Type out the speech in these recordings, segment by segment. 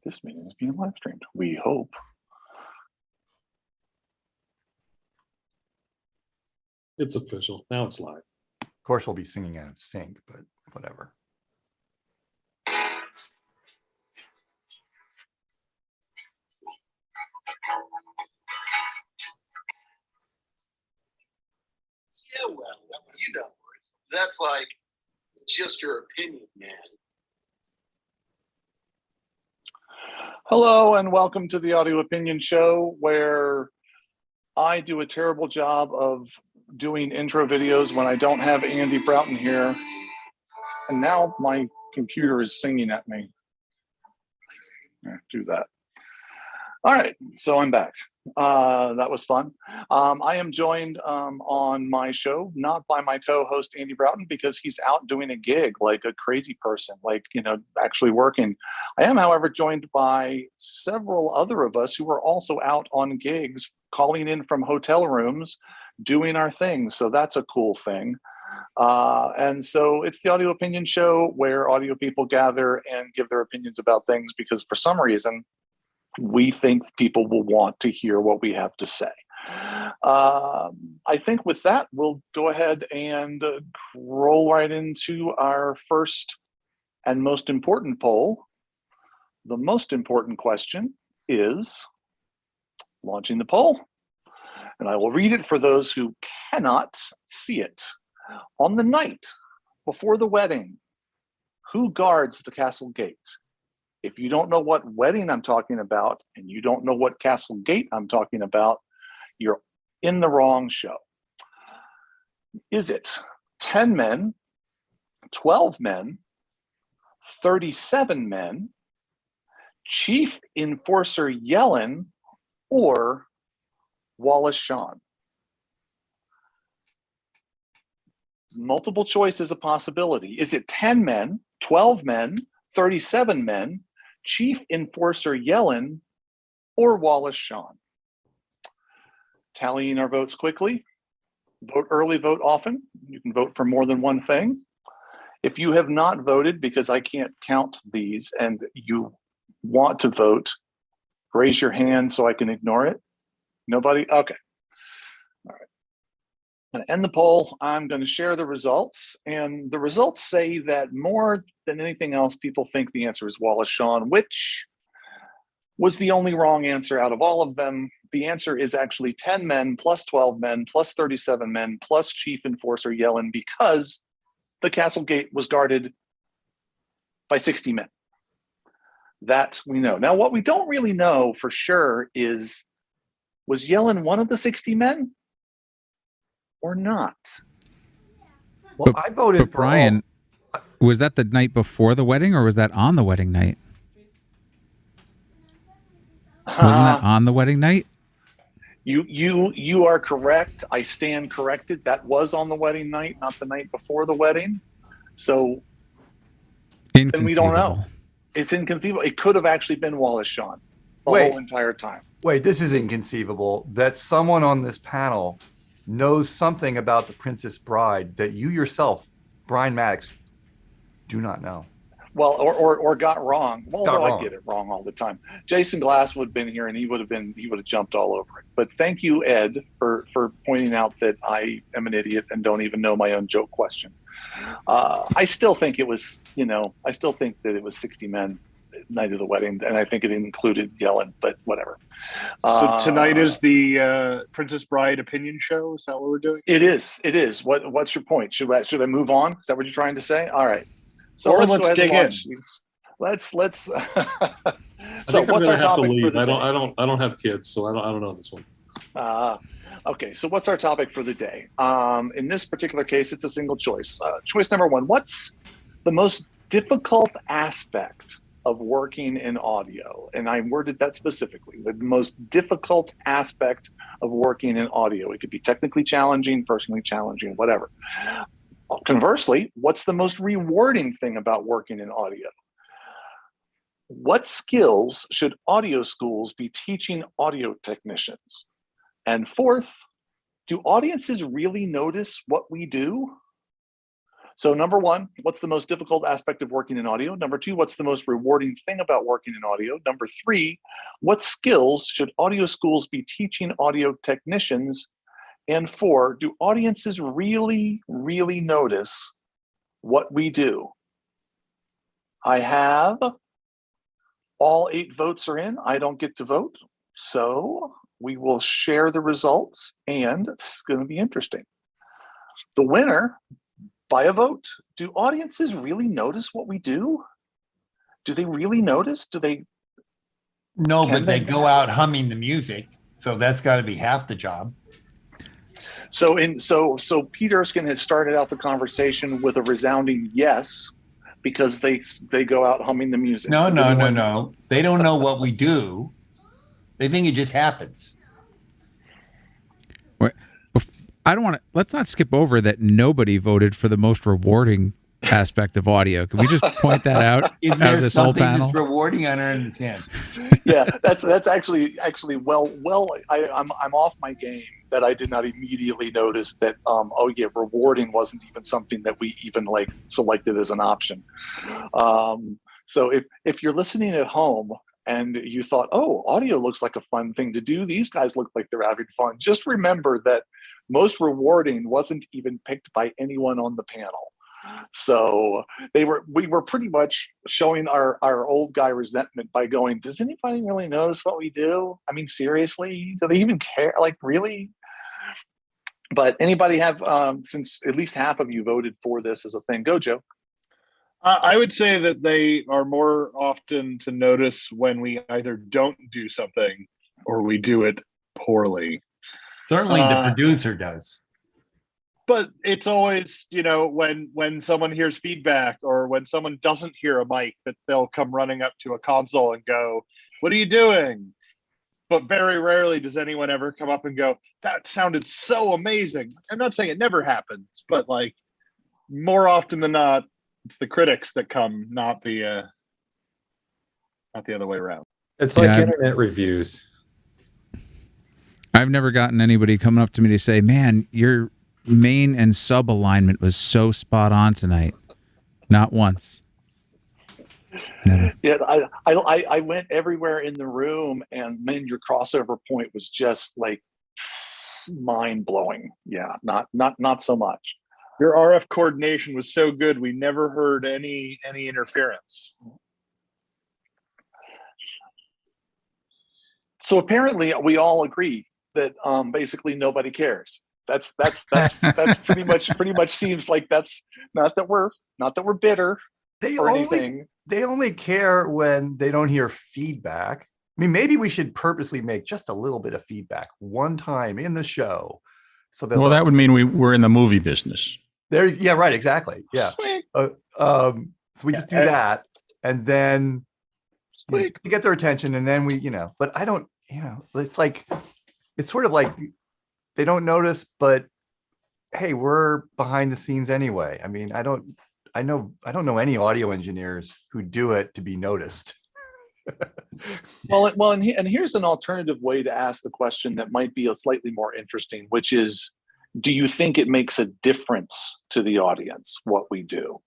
This meeting is being live streamed. We hope. It's official. Now it's live. Of course, we'll be singing out of sync, but whatever. Yeah, well, you know, that's like just your opinion, man. Hello and welcome to the Audio Opinion Show, where I do a terrible job of doing intro videos when I don't have Andy Broughton here. And now my computer is singing at me. Do that. All right, so I'm back. That was fun. I am joined on my show, not by my co-host Andy Broughton, because he's out doing a gig like a crazy person, like, you know, actually working. I am, however, joined by several other of us who are also out on gigs, calling in from hotel rooms, doing our thing. So that's a cool thing. And so it's the Audio Opinion Show, where audio people gather and give their opinions about things because for some reason, we think people will want to hear what we have to say. I think with that, we'll go ahead and roll right into our first and most important poll. The most important question is launching the poll. And I will read it for those who cannot see it. On the night before the wedding, who guards the castle gate? If you don't know what wedding I'm talking about, and you don't know what castle gate I'm talking about, you're in the wrong show. Is it 10 men, 12 men, 37 men, Chief Enforcer Yellen, or Wallace Shawn? Multiple choice is a possibility. Is it 10 men, 12 men, 37 men, Chief Enforcer Yellen, or Wallace Shawn? Tallying our votes quickly. Vote early, vote often. You can vote for more than one thing. If you have not voted, because I can't count these, and you want to vote, raise your hand so I can ignore it. Nobody? Okay. All right. I'm going to end the poll. I'm going to share the results. And the results say that more than anything else, people think the answer is Wallace Shawn, which was the only wrong answer out of all of them. The answer is actually 10 men plus 12 men plus 37 men plus Chief Enforcer Yellen, because the castle gate was guarded by 60 men. That we know. Now, what we don't really know for sure is, was Yellen one of the 60 men or not? Well, I voted for Brian, was that the night before the wedding, or was that on the wedding night? Wasn't that on the wedding night? You are correct. I stand corrected. That was on the wedding night, not the night before the wedding. So then we don't know. It's inconceivable. It could have actually been Wallace Shawn the whole entire time. Wait, this is inconceivable that someone on this panel knows something about the Princess Bride that you yourself, Brian Maddox, do not know. Well, or got wrong. Well, Got although wrong. I get it wrong all the time. Jason Glass would have been here, and he would have jumped all over it. But thank you, Ed, for pointing out that I am an idiot and don't even know my own joke question. I still think it was, I still think that it was 60 men night of the wedding, and I think it included Yellen, but whatever. So tonight is the Princess Bride opinion show. Is that what we're doing? It is. What's your point? Should I move on? Is that what you're trying to say? All right. So Or let's let's go ahead dig and in. launch these. Let's. So I'm what's our gonna have to topic for leave. the I day? don't have kids, so I don't know this one. Okay, so what's our topic for the day? In this particular case, it's a single choice. Choice number one: what's the most difficult aspect of working in audio? And I worded that specifically. The most difficult aspect of working in audio. It could be technically challenging, personally challenging, whatever. Conversely, what's the most rewarding thing about working in audio? What skills should audio schools be teaching audio technicians? And fourth, do audiences really notice what we do? So number one, what's the most difficult aspect of working in audio? Number two, what's the most rewarding thing about working in audio? Number three, what skills should audio schools be teaching audio technicians? And four, do audiences really, really notice what we do? I have all 8 votes are in. I don't get to vote. So we will share the results, and it's going to be interesting. The winner by a vote. Do audiences really notice what we do? Do they really notice? Do they? No, Can but they they? go out humming the music. So that's got to be half the job. So Pete Erskine has started out the conversation with a resounding yes, because they go out humming the music. No. They don't know what we do. They think it just happens. I don't want to. Let's not skip over that nobody voted for the most rewarding aspect of audio. Can we just point that out? Is out there of this whole something panel? that's rewarding? I don't understand. Yeah, that's actually well. I'm off my game that I did not immediately notice that. Rewarding wasn't even something that we even like selected as an option. So if you're listening at home and you thought, oh, audio looks like a fun thing to do, these guys look like they're having fun, just remember that most rewarding wasn't even picked by anyone on the panel. So we were pretty much showing our old guy resentment by going, does anybody really notice what we do? I mean, seriously, do they even care? Like, really? But anybody have, since at least half of you voted for this as a thing, go, Joe. I would say that they are more often to notice when we either don't do something or we do it poorly. Certainly the producer does. But it's always, when someone hears feedback or when someone doesn't hear a mic, that they'll come running up to a console and go, what are you doing? But very rarely does anyone ever come up and go, that sounded so amazing. I'm not saying it never happens, but like more often than not, it's the critics that come, not the other way around. It's like internet reviews. I've never gotten anybody coming up to me to say, man, your main and sub alignment was so spot on tonight. Not once. Never. Yeah, I went everywhere in the room, and man, your crossover point was just like mind blowing. Yeah, not so much. Your RF coordination was so good, we never heard any interference. So apparently, we all agree that basically nobody cares. That's pretty much seems like that's not that we're bitter or anything. They only care when they don't hear feedback. I mean, maybe we should purposely make just a little bit of feedback one time in the show, so that that would mean we're in the movie business. There, yeah, right, exactly, yeah. So we just do that, and then to get their attention, and then we, But I don't, it's like it's sort of like they don't notice, but hey, we're behind the scenes anyway. I mean, I don't know any audio engineers who do it to be noticed. Well, and here's an alternative way to ask the question that might be a slightly more interesting, which is, do you think it makes a difference to the audience what we do?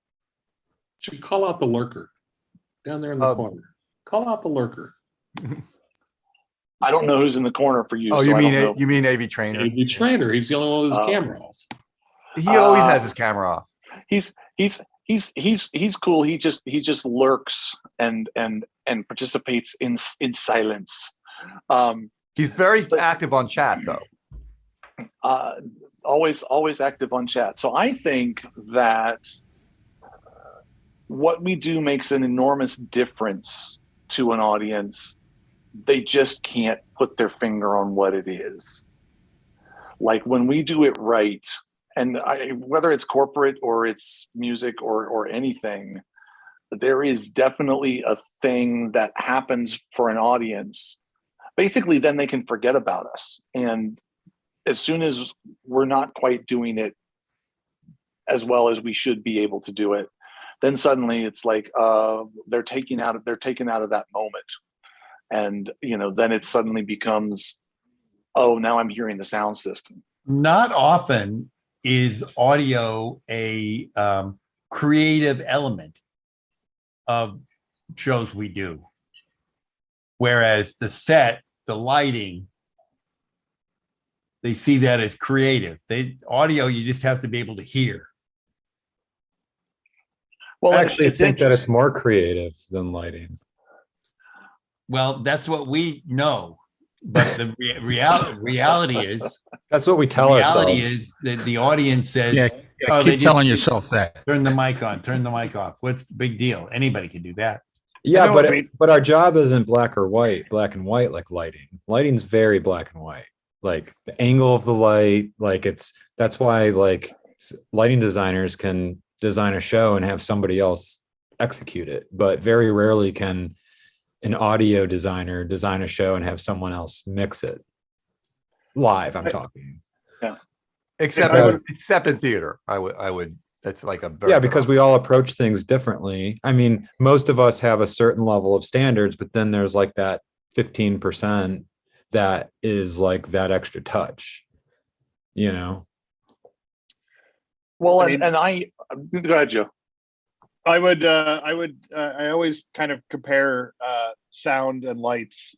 Should call out the lurker down there in the corner. Call out the lurker. I don't know who's in the corner for you. Oh, so you mean AV Trainer? AV Trainer. He's the only one with his camera off. He always has his camera off. He's cool. He just lurks and participates in silence. He's very active on chat though. Always active on chat. So I think that what we do makes an enormous difference to an audience. They just can't put their finger on what it is. Like when we do it right, and whether it's corporate or it's music or anything, there is definitely a thing that happens for an audience. Basically, then they can forget about us. And as soon as we're not quite doing it as well as we should be able to do it, then suddenly it's like they're taken out of that moment. And then it suddenly becomes, oh, now I'm hearing the sound system. Not often is audio a creative element of shows we do, whereas the set, the lighting, they see that as creative. Audio, you just have to be able to hear. Well, I actually think that it's more creative than lighting. Well, that's what we know, but the reality is that's what we tell ourselves. Reality is that the audience says, "Oh, keep telling yourself that." Turn the mic on, turn the mic off. What's the big deal? Anybody can do that. Yeah, but our job isn't black and white like lighting. Lighting's very black and white. Like the angle of the light, that's why like lighting designers can design a show and have somebody else execute it, but very rarely can an audio designer design a show and have someone else mix it live. I'm talking. Yeah. Except in theater, I would. That's like a very because we all approach things differently. I mean, most of us have a certain level of standards, but then there's like that 15% that is like that extra touch, you know. Well, I go ahead, Joe. I always kind of compare sound and lights,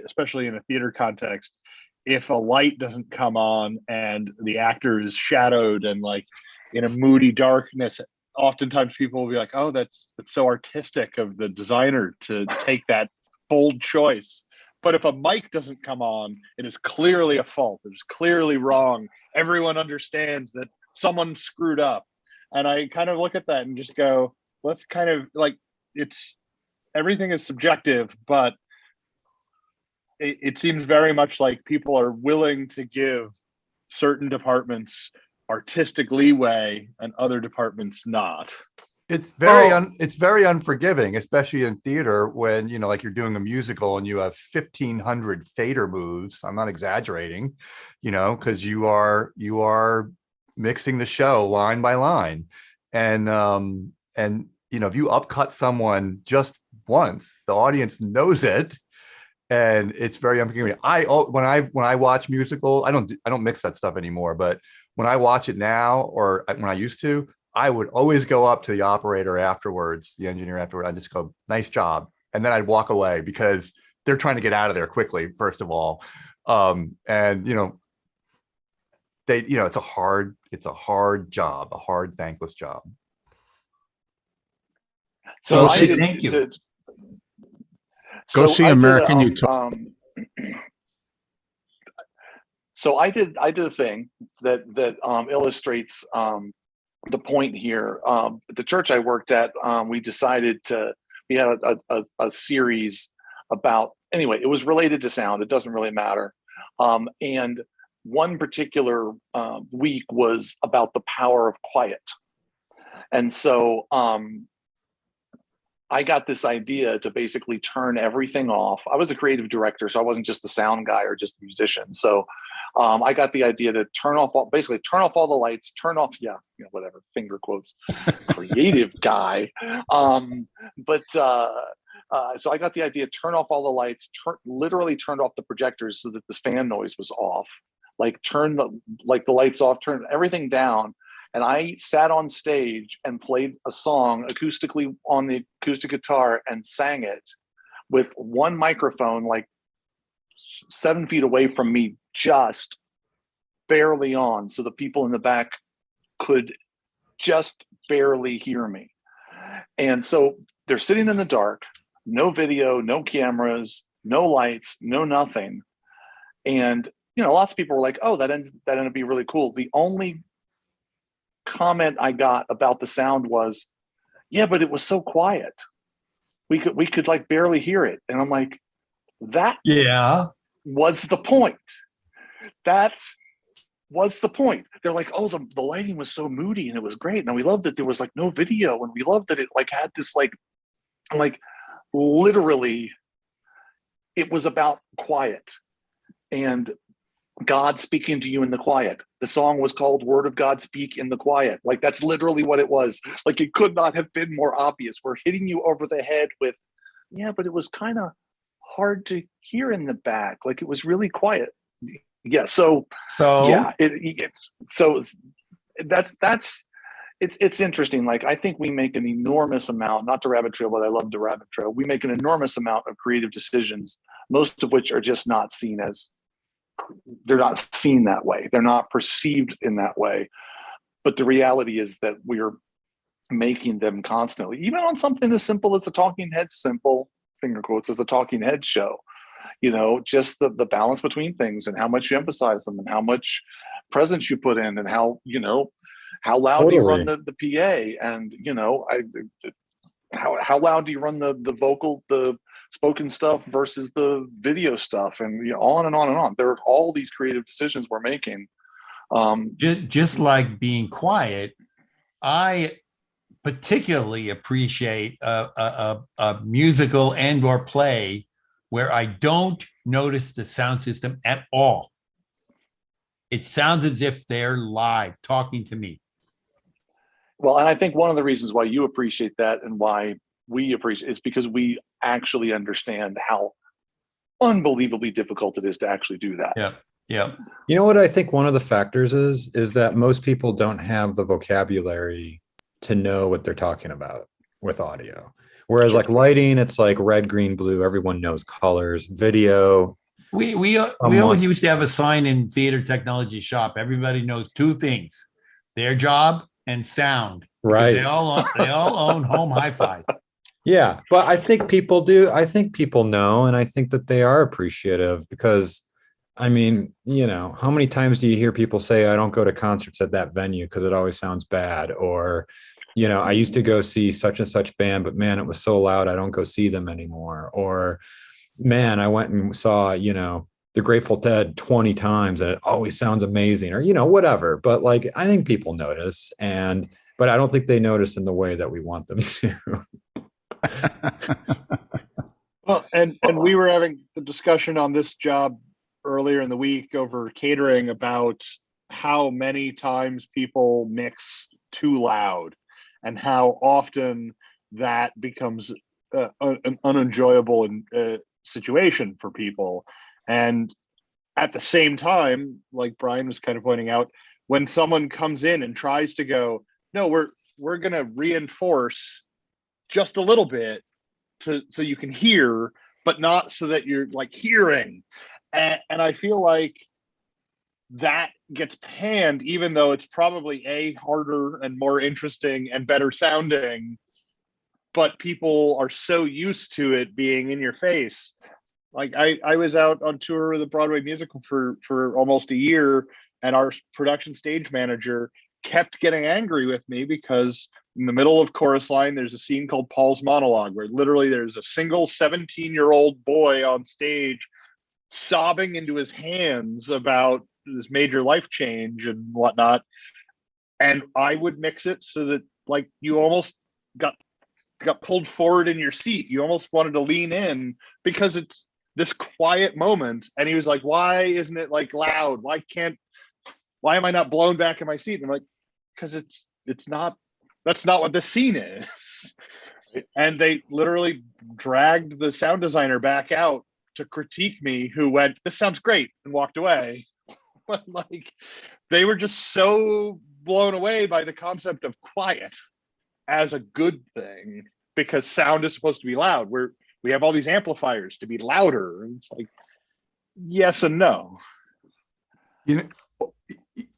especially in a theater context. If a light doesn't come on and the actor is shadowed and like in a moody darkness, oftentimes people will be like, "Oh, that's so artistic of the designer to take that bold choice." But if a mic doesn't come on, it is clearly a fault. It is clearly wrong. Everyone understands that someone screwed up. And I kind of look at that and just go, let's kind of like, everything is subjective, but it seems very much like people are willing to give certain departments artistic leeway and other departments not. It's very unforgiving, especially in theater when, you know, like you're doing a musical and you have 1,500 fader moves. I'm not exaggerating, you know, because you are mixing the show line by line. And you know, if you upcut someone just once, the audience knows it. And it's very unforgiving. When I watch musical, I don't mix that stuff anymore. But when I watch it now, or when I used to, I would always go up to the operator afterwards, the engineer afterward. I just go, "Nice job," and then I'd walk away because they're trying to get out of there quickly. First of all, and you know, it's a hard job, a hard, thankless job. So thank you. Go see American Utopia. So I did a thing that illustrates the point here. The church I worked at, we had a series about, anyway, it was related to sound. It doesn't really matter. And one particular week was about the power of quiet. And so I got this idea to basically turn everything off. I was a creative director, so I wasn't just the sound guy or just the musician. So I got the idea to turn off all the lights, turn off, whatever, finger quotes, creative guy. So I got the idea, turn off all the lights, literally turned off the projectors so that the fan noise was off. Like turn the lights off, turn everything down. And I sat on stage and played a song acoustically on the acoustic guitar and sang it with one microphone, like 7 feet away from me, just barely on. So the people in the back could just barely hear me. And so they're sitting in the dark, no video, no cameras, no lights, no nothing. And, you know, lots of people were like, "Oh, that ended up being really cool." The only comment I got about the sound was, "Yeah, but it was so quiet. We could like barely hear it." And I'm like, that was the point. That was the point. They're like, "Oh, the lighting was so moody and it was great. And we loved that there was like no video. And we loved that it like had this like," I'm like, literally, it was about quiet and God speaking to you in the quiet. The song was called "Word of God Speak in the Quiet." Like that's literally what it was. Like it could not have been more obvious. We're hitting you over the head with, "Yeah, but it was kind of hard to hear in the back. Like it was really quiet." Yeah. So yeah. So that's it's interesting. Like, I think we make an enormous amount, not to rabbit trail, but I love the rabbit trail. We make an enormous amount of creative decisions, most of which are just not seen as, they're not seen that way. They're not perceived in that way. But the reality is that we're making them constantly, even on something as simple as a talking head, simple finger quotes, as a talking head show. Just the balance between things and how much you emphasize them and how much presence you put in and how loud do you run the PA and how loud do you run the vocal, the spoken stuff versus the video stuff, and on and on and on. There are all these creative decisions we're making. Just like being quiet, I particularly appreciate a musical and or play where I don't notice the sound system at all. It sounds as if they're live talking to me. Well, and I think one of the reasons why you appreciate that and why we appreciate is because we actually understand how unbelievably difficult it is to actually do that. Yeah. Yeah. You know what I think one of the factors is that most people don't have the vocabulary to know what they're talking about with audio. Whereas like lighting, it's like red, green, blue. Everyone knows colors. Video. We always used to have a sign in theater technology shop. Everybody knows two things: their job and sound. Right. They all own home hi-fi. Yeah, but I think people do. I think people know, and I think that they are appreciative because, I mean, how many times do you hear people say, "I don't go to concerts at that venue because it always sounds bad," or I used to go see such and such band, but man, it was so loud, I don't go see them anymore. Or, man, I went and saw, the Grateful Dead 20 times and it always sounds amazing, or, whatever. But like, I think people notice, but I don't think they notice in the way that we want them to. Well, and we were having the discussion on this job earlier in the week over catering about how many times people mix too loud and how often that becomes an unenjoyable situation for people. And at the same time, like Brian was kind of pointing out, when someone comes in and tries to go, no, we're going to reinforce just a little bit so you can hear, but not so that you're like hearing. And I feel like that gets panned, even though it's probably harder and more interesting and better sounding, but people are so used to it being in your face. Like I was out on tour with a Broadway musical for almost a year, and our production stage manager kept getting angry with me because in the middle of chorus line, there's a scene called Paul's Monologue, where literally there's a single 17-year-old boy on stage sobbing into his hands about this major life change and whatnot. And I would mix it so that like you almost got pulled forward in your seat. You almost wanted to lean in because it's this quiet moment. And he was like, why isn't it like loud? Why am I not blown back in my seat? And I'm like, because that's not what the scene is. And they literally dragged the sound designer back out to critique me, who went, this sounds great, and walked away. But like, they were just so blown away by the concept of quiet as a good thing, because sound is supposed to be loud. We have all these amplifiers to be louder. And it's like, yes and no.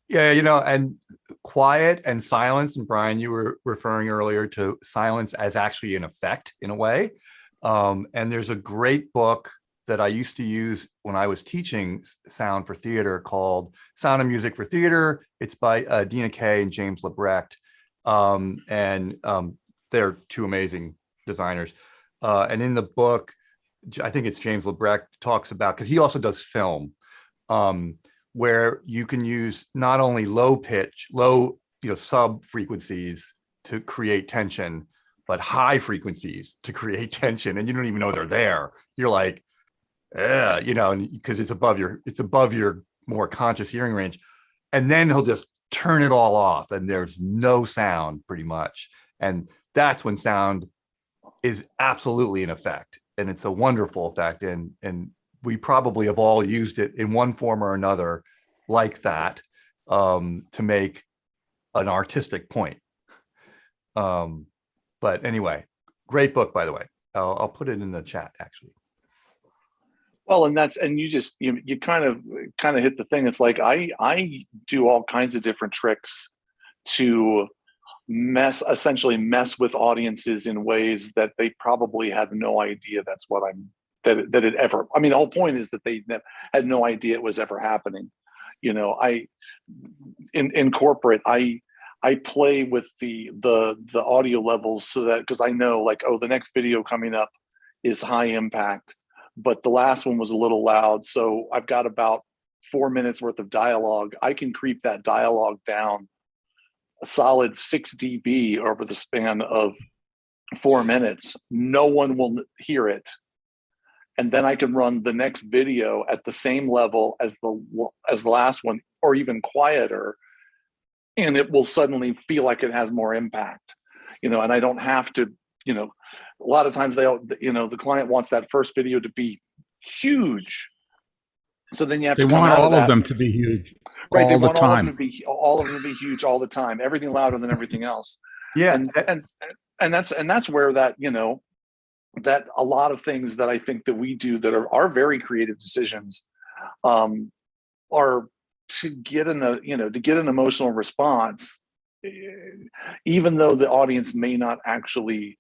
Yeah, and quiet and silence. And Brian, you were referring earlier to silence as actually an effect in a way. And there's a great book that I used to use when I was teaching sound for theater called Sound and Music for Theater. It's by Dina Kay and James Lebrecht. They're two amazing designers. And in the book, I think it's James Lebrecht talks about, because he also does film, where you can use not only low sub frequencies to create tension, but high frequencies to create tension. And you don't even know they're there. You're like, because it's above your more conscious hearing range. And then he'll just turn it all off and there's no sound pretty much. And that's when sound is absolutely an effect. And it's a wonderful effect. And we probably have all used it in one form or another like that, to make an artistic point. But anyway, great book, by the way. I'll put it in the chat actually. Well, and you kind of hit the thing. It's like I do all kinds of different tricks to essentially mess with audiences in ways that they probably have no idea that's what that it ever. I mean, the whole point is that they had no idea it was ever happening. You know, in corporate, I play with the audio levels so that, because I know, like, oh, the next video coming up is high impact, but the last one was a little loud, so I've got about 4 minutes worth of dialogue. I can creep that dialogue down a solid 6 dB over the span of 4 minutes. No one will hear it, and then I can run the next video at the same level as the last one, or even quieter, and it will suddenly feel like it has more impact, you know. And I don't have to, you know, a lot of times the client wants that first video to be huge, so then you have They to come want out all of of that. them to be huge Right, they all the want time. all of them to be huge all the time, everything louder than everything else. Yeah, and that's where that, you know, that a lot of things that I think that we do that are very creative decisions are to get an emotional response, even though the audience may not actually,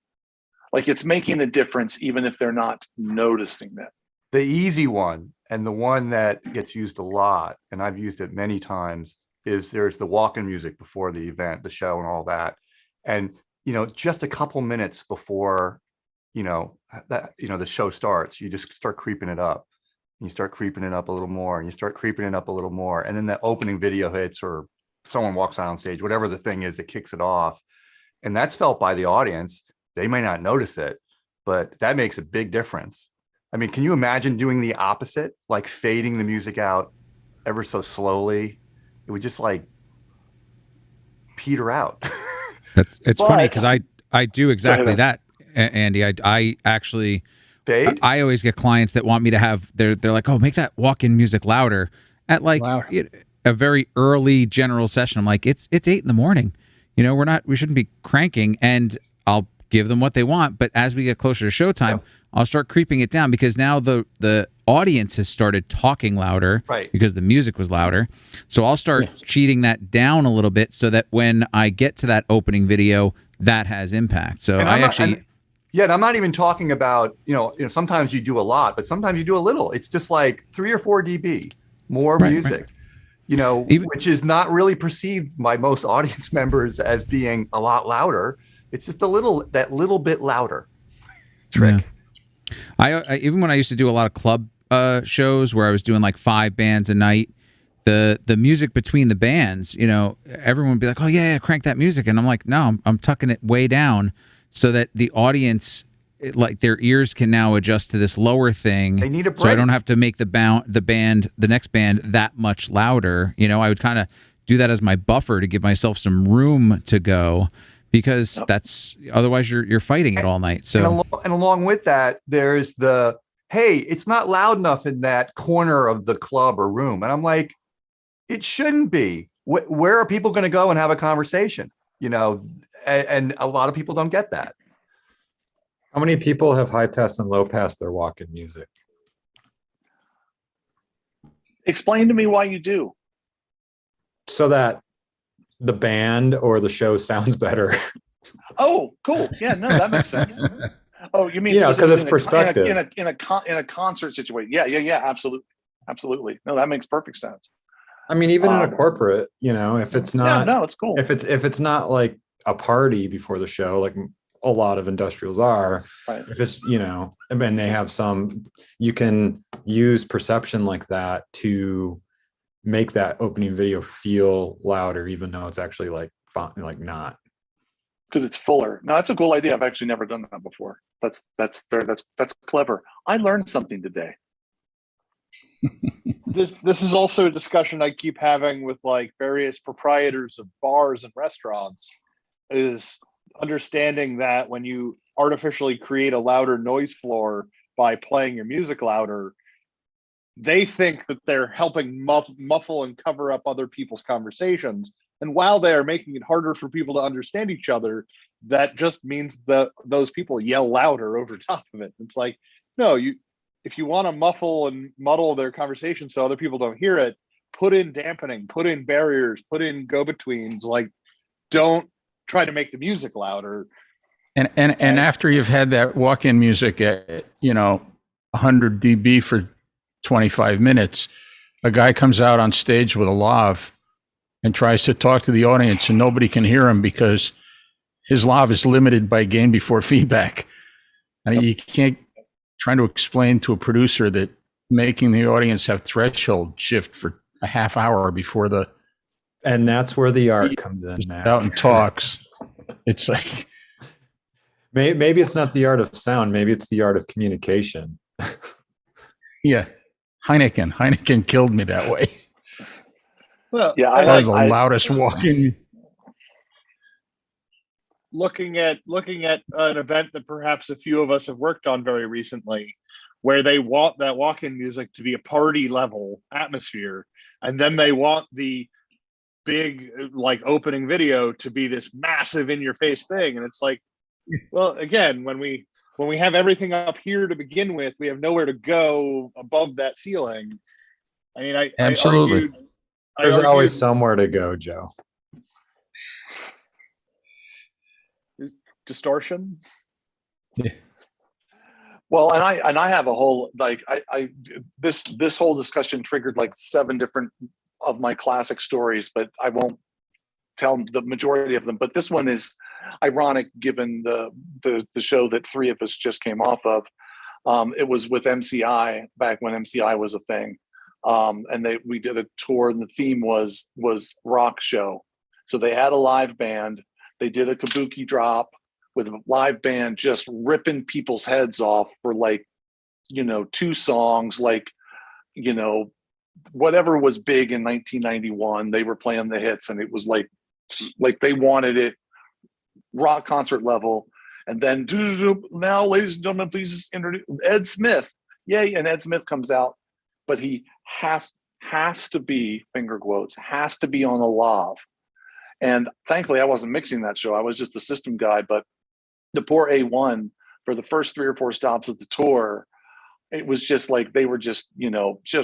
like, it's making a difference even if they're not noticing it. the easy one, and the one that gets used a lot, and I've used it many times, is there's the walk-in music before the event, the show, and all that. And, you know, just a couple minutes before, you know, the show starts, you just start creeping it up. You start creeping it up a little more, and you start creeping it up a little more. And then the opening video hits, or someone walks out on stage, whatever the thing is that kicks it off. And that's felt by the audience. They may not notice it, but that makes a big difference. I mean, can you imagine doing the opposite, like fading the music out ever so slowly? It would just like peter out. It's funny because I do exactly that, Andy. I actually fade. I always get clients that want me to have they're like, oh, make that walk-in music louder at like a very early general session. I'm like, it's 8 a.m. You know, we shouldn't be cranking, and I'll give them what they want. But as we get closer to showtime, I'll start creeping it down, because now the audience has started talking louder, right, because the music was louder. So I'll start cheating that down a little bit so that when I get to that opening video, that has impact. So and I'm not even talking about, you know, sometimes you do a lot, but sometimes you do a little. It's just like 3 or 4 dB more music. Right. You know, which is not really perceived by most audience members as being a lot louder. It's just that little bit louder trick. Yeah. I even when I used to do a lot of club shows where I was doing like 5 bands a night, the music between the bands, you know, everyone would be like, oh yeah, crank that music. And I'm like, no, I'm tucking it way down so that the audience, like, their ears can now adjust to this lower thing. They need a break. So I don't have to make the next band that much louder. You know, I would kind of do that as my buffer to give myself some room to go, because that's otherwise you're fighting it all night. So and along with that, there's hey, it's not loud enough in that corner of the club or room. And I'm like, it shouldn't be. Where are people going to go and have a conversation? You know, and a lot of people don't get that. How many people have high pass and low pass their walk-in music? Explain to me why you do. So that the band or the show sounds better. Oh, cool. Yeah, no, that makes sense. Oh, you mean because it's perspective in a concert situation? Yeah. Absolutely. No, that makes perfect sense. I mean, even in a corporate, you know, if it's not, it's cool. If it's not like a party before the show, like a lot of industrials are, right. If it's, you know, and they have you can use perception like that to make that opening video feel louder, even though it's actually like not. Because it's fuller. No, that's a cool idea. I've actually never done that before. That's clever. I learned something today. This is also a discussion I keep having with like various proprietors of bars and restaurants, is understanding that when you artificially create a louder noise floor by playing your music louder, they think that they're helping muffle and cover up other people's conversations. And while they are making it harder for people to understand each other, that just means that those people yell louder over top of it. It's like, no, if you want to muffle and muddle their conversation so other people don't hear it, put in dampening, put in barriers, put in go-betweens. Like, don't try to make the music louder. And after you've had that walk-in music at 100 dB for 25 minutes, a guy comes out on stage with a lav and tries to talk to the audience, and nobody can hear him because his lav is limited by gain before feedback. I mean, you can't trying to explain to a producer that making the audience have threshold shift for a half hour before and that's where the art comes in, Matt. Out and talks. It's like maybe it's not the art of sound, maybe it's the art of communication. Yeah, Heineken killed me that way. Well, yeah, that was the loudest walk-in. Looking at an event that perhaps a few of us have worked on very recently, where they want that walk-in music to be a party level atmosphere, and then they want the big like opening video to be this massive in your face thing, and it's like, well, again, when we have everything up here to begin with, we have nowhere to go above that ceiling. I mean, absolutely. There's always somewhere to go, Joe. Distortion. Yeah. Well, and I have a whole this whole discussion triggered like 7 different of my classic stories, but I won't tell the majority of them. But this one is ironic given the show that 3 of us just came off of. It was with MCI back when MCI was a thing, and we did a tour, and the theme was rock show. So they had a live band. They did a kabuki drop with a live band just ripping people's heads off for 2 songs, whatever was big in 1991, they were playing the hits, and it was like they wanted it rock concert level. And then now, ladies and gentlemen, please introduce Ed Smith. Yay. And Ed Smith comes out, but he has to be, finger quotes, has to be on the lav. And thankfully I wasn't mixing that show. I was just the system guy, but the poor A1 for the first 3 or 4 stops of the tour, it was just like they were just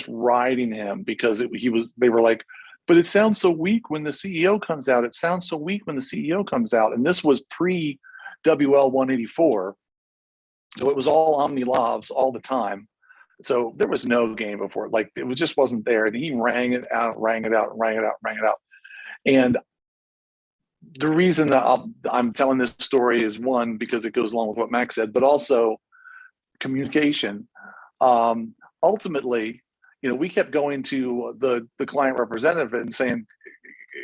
riding him because they were like, but it sounds so weak when the CEO comes out. It sounds so weak when the CEO comes out. And this was pre WL 184. So it was all Omni lavs all the time. So there was no gain before. Like it just wasn't there. And he rang it out. And the reason that I'm telling this story is, one, because it goes along with what Max said, but also communication. Ultimately, we kept going to the client representative and saying,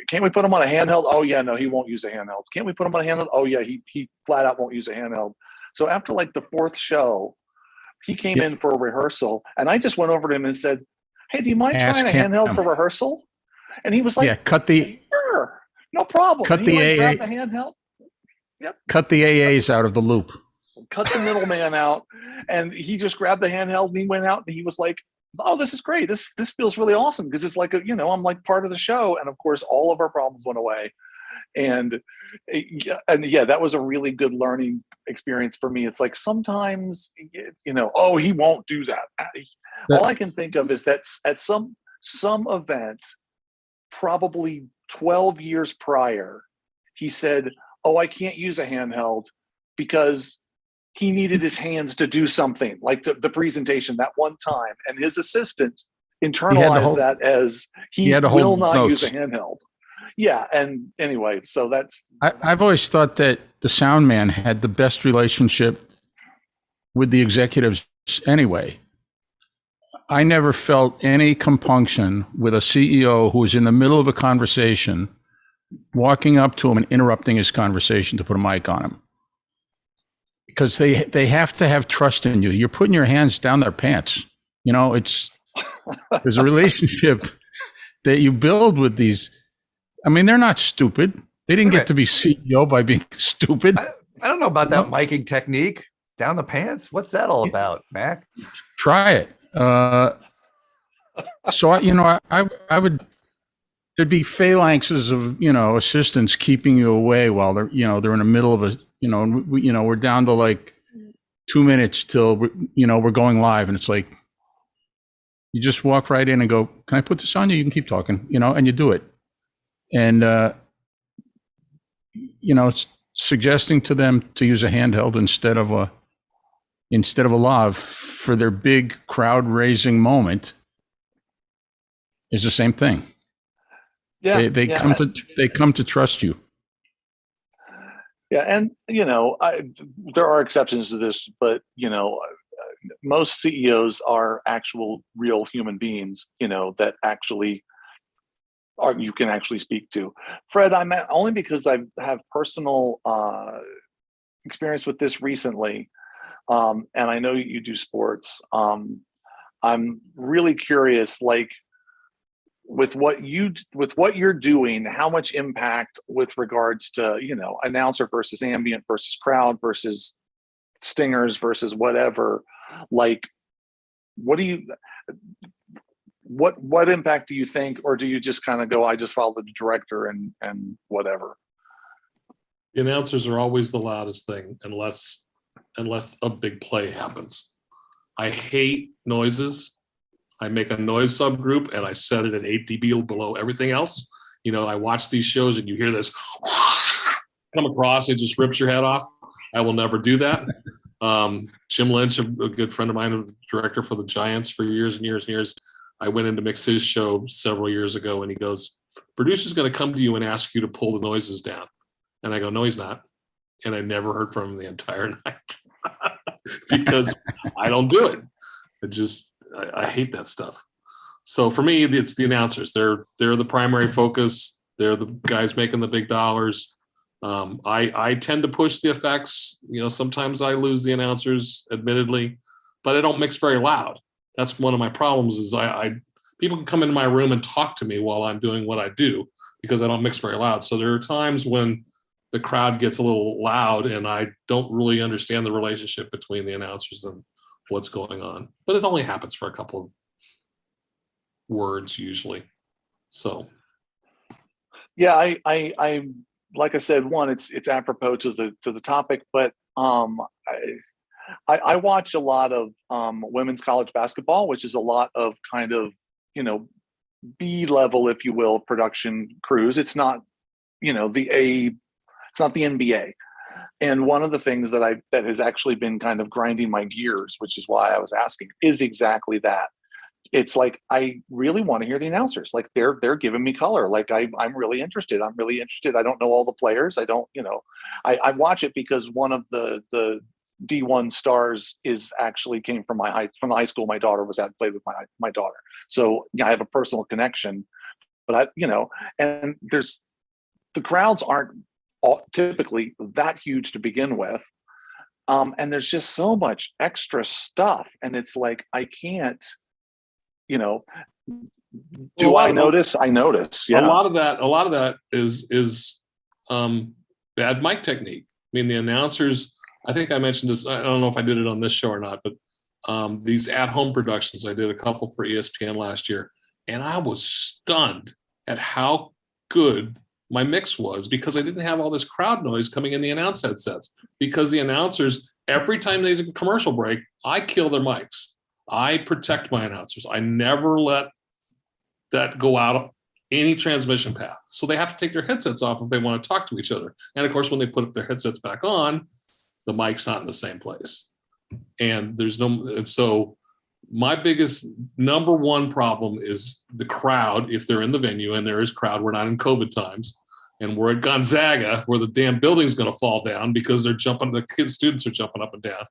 can't we put him on a handheld? Oh yeah, no, he won't use a handheld. Can't we put him on a handheld? Oh yeah, he flat out won't use a handheld. So after like the 4th show, he came in for a rehearsal, and I just went over to him and said, hey, do you mind trying a handheld for rehearsal? And he was like, sure, no problem. Cut the AA. Grab the handheld. Yep. Cut the AAs out of the loop. Cut the middleman out, and he just grabbed the handheld and he went out and he was like, oh, this is great. This feels really awesome because it's like I'm like part of the show. And of course, all of our problems went away. And yeah, that was a really good learning experience for me. It's like sometimes, oh, he won't do that. All I can think of is that at some event, probably 12 years prior, he said, oh, I can't use a handheld because he needed his hands to do something like the presentation that one time. And his assistant internalized that as he will not use a handheld. Yeah. And anyway, so that's. I've always thought that the sound man had the best relationship with the executives anyway. I never felt any compunction with a CEO who was in the middle of a conversation, walking up to him and interrupting his conversation to put a mic on him. Because they have to have trust in you. You're putting your hands down their pants. There's a relationship that you build with these. I mean, they're not stupid. They didn't get to be CEO by being stupid. I don't know about that miking technique. Down the pants? What's that all about, Mac? Try it. So I would there'd be phalanxes of, assistants keeping you away while they're in the middle of a, we're down to like 2 minutes till, we're going live. And it's like, you just walk right in and go, can I put this on you? You can keep talking, and you do it. And, it's suggesting to them to use a handheld instead of a lav for their big crowd raising moment is the same thing. Yeah, they come to trust you. Yeah, and there are exceptions to this, but most CEOs are actual real human beings, that actually you can actually speak to. Fred, I'm only because I have personal experience with this recently, and I know you do sports. I'm really curious, like, with what you're doing, how much impact with regards to announcer versus ambient versus crowd versus stingers versus whatever, like, what impact do you think, or do you just kind of go, I just follow the director and whatever? The announcers are always the loudest thing unless a big play happens. I hate noises. I make a noise subgroup and I set it at 8 dB below everything else. I watch these shows and you hear this come across, it just rips your head off. I will never do that. Jim Lynch, a good friend of mine, a director for the Giants for years and years and years. I went in to mix his show several years ago and he goes, producer's going to come to you and ask you to pull the noises down. And I go, no, he's not. And I never heard from him the entire night because I don't do it. I hate that stuff. So for me, it's the announcers. They're the primary focus. They're the guys making the big dollars. I tend to push the effects. Sometimes I lose the announcers, admittedly, but I don't mix very loud. That's one of my problems is people can come into my room and talk to me while I'm doing what I do because I don't mix very loud. So there are times when the crowd gets a little loud and I don't really understand the relationship between the announcers and what's going on, but it only happens for a couple of words usually. So yeah, I like I said, one, it's apropos to the topic, but I watch a lot of women's college basketball, which is a lot of kind of B level, if you will, production crews. It's not it's not the NBA. And one of the things that has actually been kind of grinding my gears, which is why I was asking, is exactly that. It's like, I really want to hear the announcers. Like they're giving me color. Like I'm really interested. I don't know all the players. I don't, I watch it because one of the D1 stars came from from the high school my daughter was at, played with my daughter. So I have a personal connection, but and the crowds aren't typically that huge to begin with. And there's just so much extra stuff. And it's like, I can't, do I notice? I notice. Yeah. A lot of that is bad mic technique. I mean, the announcers, I think I mentioned this, I don't know if I did it on this show or not, but these at-home productions, I did a couple for ESPN last year, and I was stunned at how good my mix was because I didn't have all this crowd noise coming in the announce headsets. Because the announcers, every time they take a commercial break, I kill their mics. I protect my announcers. I never let that go out any transmission path. So they have to take their headsets off if they want to talk to each other. And of course, when they put their headsets back on, the mic's not in the same place. And so my biggest number one problem is the crowd. If they're in the venue and there is crowd, we're not in COVID times, and we're at Gonzaga where the damn building's going to fall down because they're students are jumping up and down.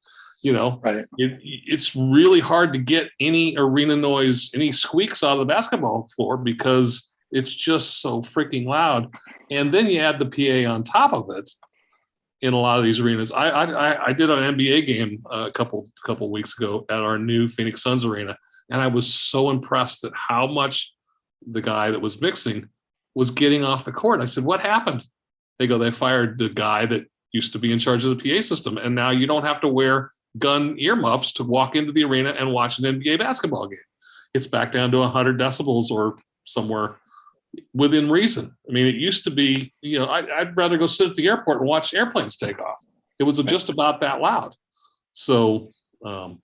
Right. It's really hard to get any arena noise, any squeaks out of the basketball floor because it's just so freaking loud. And then you add the PA on top of it. In a lot of these arenas, I did an NBA game a couple weeks ago at our new Phoenix Suns arena, and I was so impressed at how much the guy that was mixing was getting off the court. I said, "What happened?" They go, "They fired the guy that used to be in charge of the PA system, and now you don't have to wear gun earmuffs to walk into the arena and watch an NBA basketball game. It's back down to 100 decibels or somewhere within reason. I mean, it used to be, I'd rather go sit at the airport and watch airplanes take off. It was just about that loud. So, now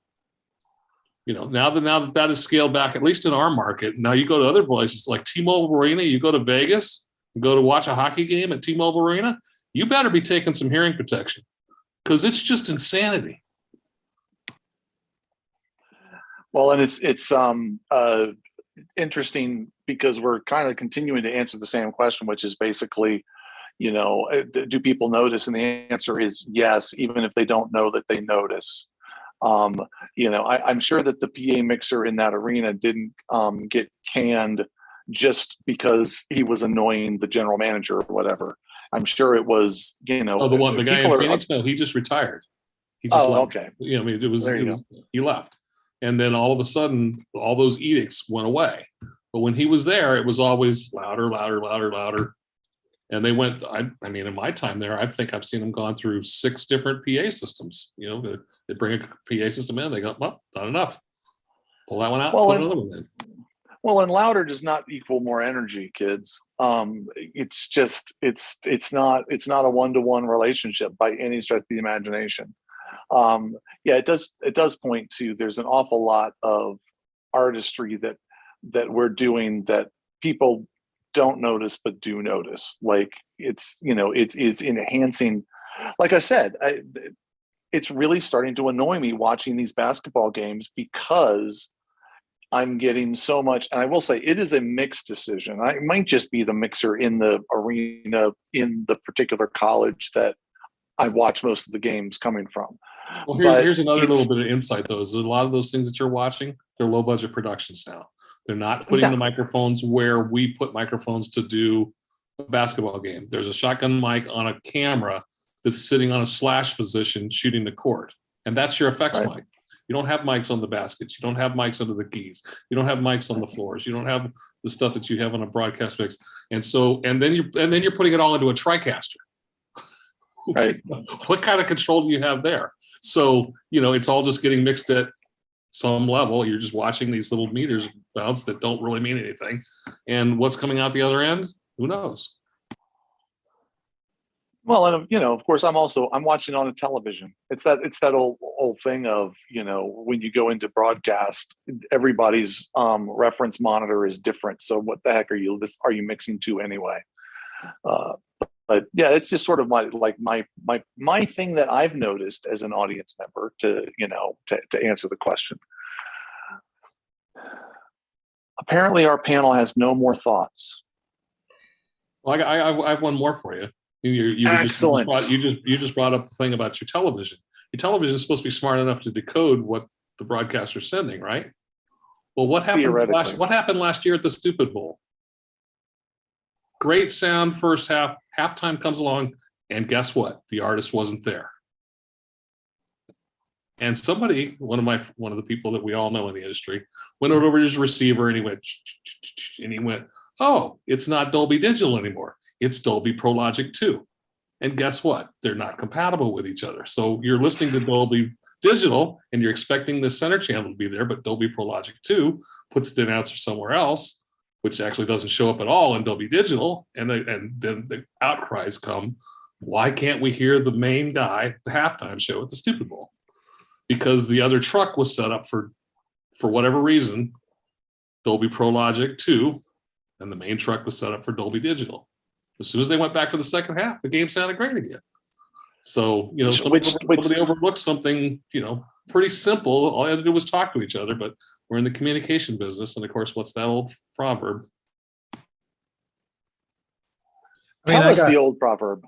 that is scaled back, at least in our market. Now you go to other places like T-Mobile Arena, you go to Vegas, you go to watch a hockey game at T-Mobile Arena, you better be taking some hearing protection because it's just insanity. Well, and it's interesting because we're kind of continuing to answer the same question, which is basically, do people notice? And the answer is yes, even if they don't know that they notice. I'm sure that the PA mixer in that arena didn't get canned just because he was annoying the general manager or whatever. I'm sure it was, the guy in Phoenix. No, he just retired. He just left. Okay. He left, and then all of a sudden, all those edicts went away. But when he was there, it was always louder, louder, louder, louder. And they went. I mean, in my time there, I think I've seen them gone through 6 different PA systems. They bring a PA system in, they go, well, not enough. Pull that one out. Put another one in. Well, and louder does not equal more energy, kids. It's just it's not a one-to-one relationship by any stretch of the imagination. It does point to there's an awful lot of artistry that we're doing that people don't notice but do notice. Like it is enhancing. Like I said, it's really starting to annoy me watching these basketball games because I'm getting so much, and I will say it is a mixed decision. It might just be the mixer in the arena in the particular college that I watch most of the games coming from. Well, here's another little bit of insight, though. Is a lot of those things that you're watching, they're low budget productions now. They're not putting the microphones where we put microphones to do a basketball game. There's a shotgun mic on a camera that's sitting on a slash position shooting the court. And that's your effects mic. You don't have mics on the baskets. You don't have mics under the keys. You don't have mics on the floors. You don't have the stuff that you have on a broadcast mix. And then you're putting it all into a TriCaster. Right. What kind of control do you have there? So, it's all just getting mixed at some level. You're just watching these little meters bounce that don't really mean anything. And what's coming out the other end? Who knows? Well, and of course, I'm watching on a television. It's that old thing of when you go into broadcast, everybody's reference monitor is different. So what the heck are you mixing to anyway? But yeah, it's just sort of my thing that I've noticed as an audience member to answer the question. Apparently, our panel has no more thoughts. Well, I have one more for you. Excellent. You just brought up the thing about your television. Your television is supposed to be smart enough to decode what the broadcaster's sending, right? Well, what happened last year at the Stupid Bowl? Great sound first half. Halftime comes along, and guess what? The artist wasn't there. And somebody, one of the people that we all know in the industry, went over to his receiver and he went, oh, it's not Dolby Digital anymore. It's Dolby Pro Logic 2. And guess what? They're not compatible with each other. So you're listening to Dolby Digital and you're expecting the center channel to be there, but Dolby Pro Logic 2 puts the announcer somewhere else, which actually doesn't show up at all in Dolby Digital. And then the outcries come, why can't we hear the main guy at the halftime show at the Stupid Bowl? Because the other truck was set up for whatever reason, Dolby Pro Logic 2, and the main truck was set up for Dolby Digital. As soon as they went back for the second half, the game sounded great again. So, somebody overlooked something, pretty simple. All you had to do was talk to each other, but we're in the communication business. And of course, what's that old proverb? Tell us the old proverb.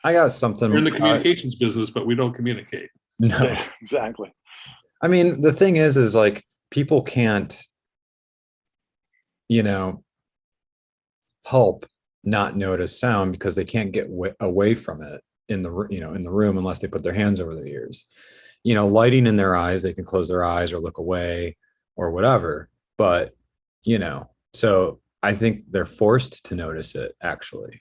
I got something. We're in the communications business, but we don't communicate. No, exactly. I mean, the thing is like people can't, help not notice sound because they can't get away from it in the room unless they put their hands over their ears. Lighting in their eyes, they can close their eyes or look away or whatever. But so I think they're forced to notice it. Actually,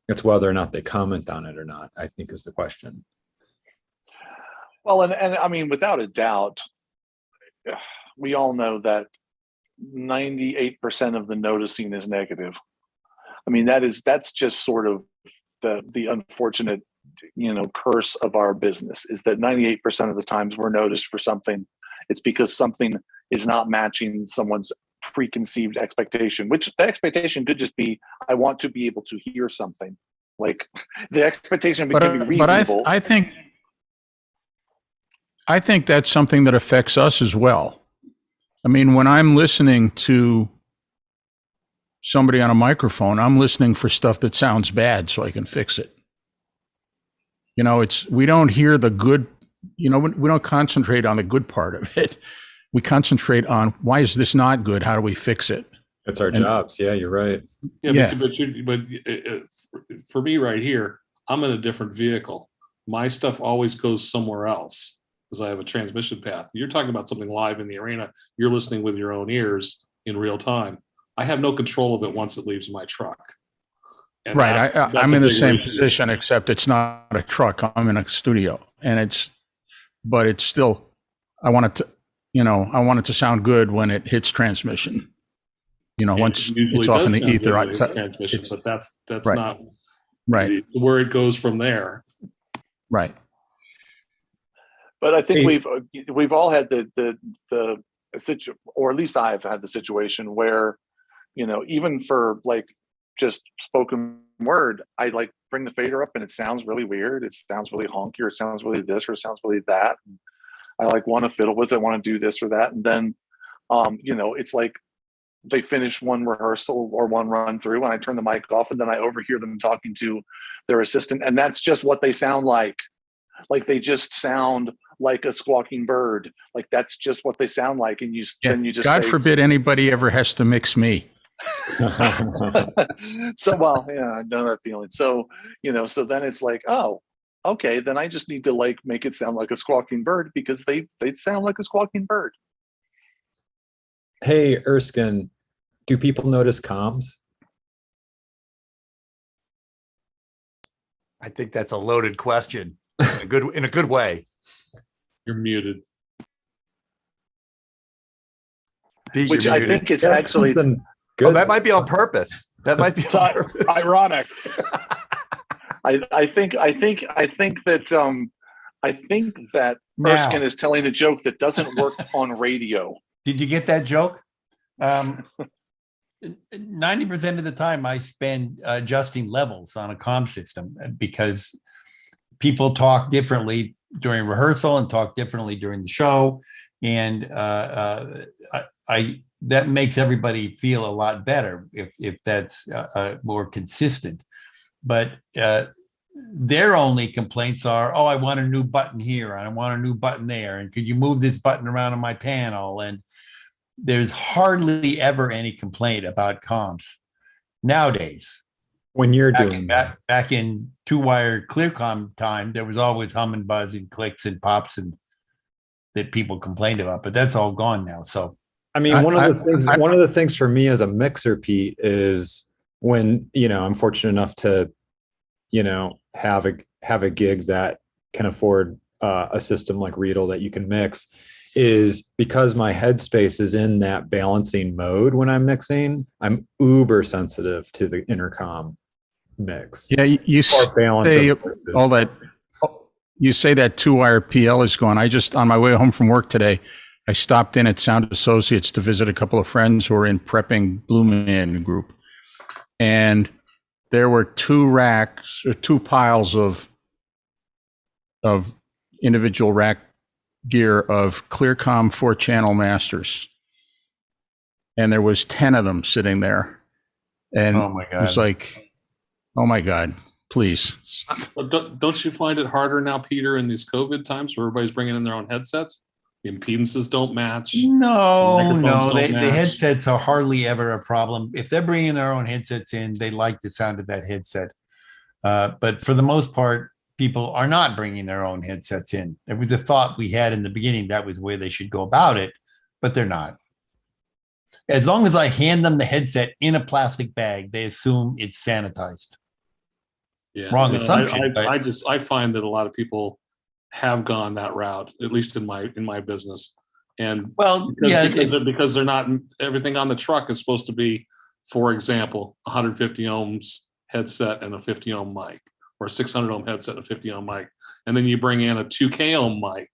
it's whether or not they comment on it or not, I think, is the question. Well, and I mean, without a doubt, we all know that 98% of the noticing is negative. I mean, that's just sort of the unfortunate, curse of our business, is that 98% of the times we're noticed for something, it's because something is not matching someone's preconceived expectation, which the expectation could just be, I want to be able to hear something. Like, the expectation can be reasonable. But I think that's something that affects us as well. I mean, when I'm listening to somebody on a microphone, I'm listening for stuff that sounds bad so I can fix it. We don't hear the good, we don't concentrate on the good part of it. We concentrate on, why is this not good? How do we fix it? It's our jobs. Yeah, you're right. Yeah. But for me right here, I'm in a different vehicle. My stuff always goes somewhere else because I have a transmission path. You're talking about something live in the arena. You're listening with your own ears in real time. I have no control of it once it leaves my truck. And right. I'm in the same position, except it's not a truck. I'm in a studio, but it's still, I want it to sound good when it hits transmission. Once it's off in the ether, transmission, but that's right. Not right where it goes from there. Right. But I think we've all had the situation, or at least I've had the situation where, even for like just spoken word, I like bring the fader up and it sounds really weird. It sounds really honky, or it sounds really this, or it sounds really that. And I like want to fiddle with it, want to do this or that. And then, it's like they finish one rehearsal or one run through and I turn the mic off, and then I overhear them talking to their assistant. And that's just what they sound like. Like, they just sound like a squawking bird. Like, that's just what they sound like. And then you just God say, forbid anybody ever has to mix me. So, well, yeah, I know that feeling. So, so then it's like, oh, okay, then I just need to like make it sound like a squawking bird, because they sound like a squawking bird. Hey, Erskine, do people notice comms? I think that's a loaded question in a good way. You're muted. Which I think is actually good. Oh, that might be on purpose. That might be on purpose. Ironic. I think that Erskine is telling a joke that doesn't work on radio. Did you get that joke? 90% of the time I spend adjusting levels on a comm system, because people talk differently during rehearsal and talk differently during the show. And that makes everybody feel a lot better if that's more consistent. But their only complaints are, oh, I want a new button here, and I want a new button there, and could you move this button around on my panel? And there's hardly ever any complaint about comms nowadays. When you're doing that. Back in two-wire ClearComm time, there was always hum and buzz and clicks and pops and that people complained about, but that's all gone now. So I mean, one of the things for me as a mixer, Pete, is when, I'm fortunate enough to, have a gig that can afford a system like Riedel that you can mix, is because my headspace is in that balancing mode when I'm mixing. I'm uber sensitive to the intercom mix. Yeah, you say all that. You say that two-wire PL is gone. I just, on my way home from work today, I stopped in at Sound Associates to visit a couple of friends who are in prepping Blue Man Group. And there were two piles of individual rack gear of ClearComm 4-channel masters. And there was 10 of them sitting there. And oh my God. It was like, oh my God, please. But don't you find it harder now, Peter, in these COVID times where everybody's bringing in their own headsets? The impedances don't match. No. The headsets are hardly ever a problem. If they're bringing their own headsets in, they like the sound of that headset. But for the most part, people are not bringing their own headsets in. There was a thought we had in the beginning that was where they should go about it, but they're not. As long as I hand them the headset in a plastic bag, they assume it's sanitized. Yeah, wrong assumption. I find that a lot of people have gone that route, at least in my business, And Well, because they're not, everything on the truck is supposed to be, for example, 150 ohms headset and a 50 ohm mic, or a 600 ohm headset and a 50 ohm mic. And then you bring in a 2K ohm mic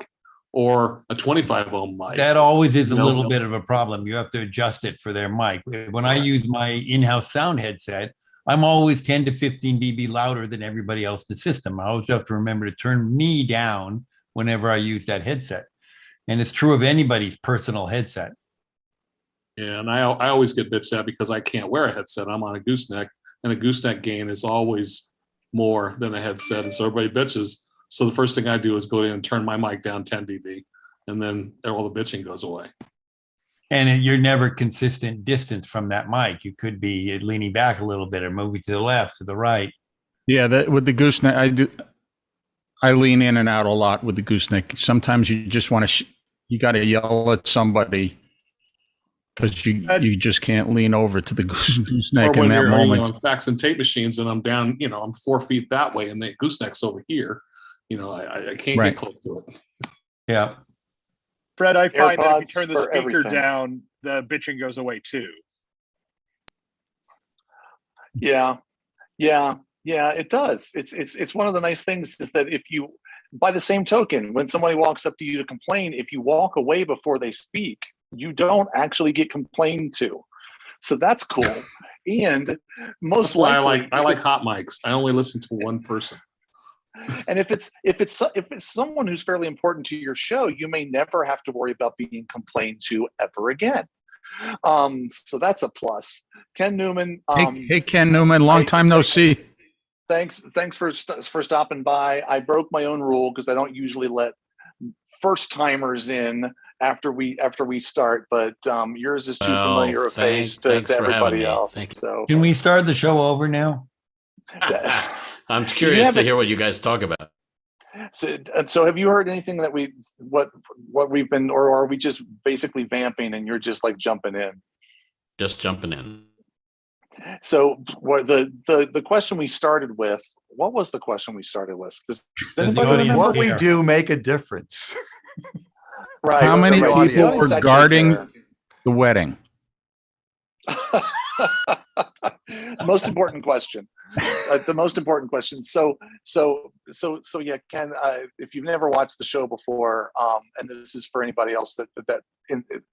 or a 25 ohm mic. That always is a little bit of a problem. You have to adjust it for their mic. When I use my in-house sound headset, I'm always 10 to 15 dB louder than everybody else in the system. I always have to remember to turn me down whenever I use that headset. And it's true of anybody's personal headset. Yeah, and I always get bitched at because I can't wear a headset. I'm on a gooseneck, and a gooseneck gain is always more than a headset. And so everybody bitches. So the first thing I do is go in and turn my mic down 10 dB, and then all the bitching goes away. And you're never consistent distance from that mic. You could be leaning back a little bit or moving to the left, to the right. Yeah, with the gooseneck, I lean in and out a lot with the gooseneck. Sometimes you just want to, you got to yell at somebody because you just can't lean over to the gooseneck in that moment. On fax and tape machines, and I'm down, I'm 4 feet that way, and the gooseneck's over here. I can't get close to it. Yeah. Fred, I find that if you AirPods turn the for speaker everything. down, the bitching goes away too. Yeah, it does. It's one of the nice things is that if you, by the same token, when somebody walks up to you to complain, if you walk away before they speak, you don't actually get complained to. So that's cool. And most likely, I like hot mics. I only listen to one person. And if it's someone who's fairly important to your show, you may never have to worry about being complained to ever again. So that's a plus. Ken Newman. Hey, Ken Newman, long time no see. Thanks for stopping by. I broke my own rule because I don't usually let first timers in after we start, but yours is too familiar a face to everybody else. So can we start the show over now? I'm curious to hear what you guys talk about. So have you heard anything that what we've been, or are we just basically vamping and you're just like jumping in? Just jumping in. So what the question we started with, what was the question we started with? Does anybody remember? What we do make a difference. Right. How many Right. people were guarding the wedding? Most important question. The most important question. So yeah, Ken, if you've never watched the show before, and this is for anybody else that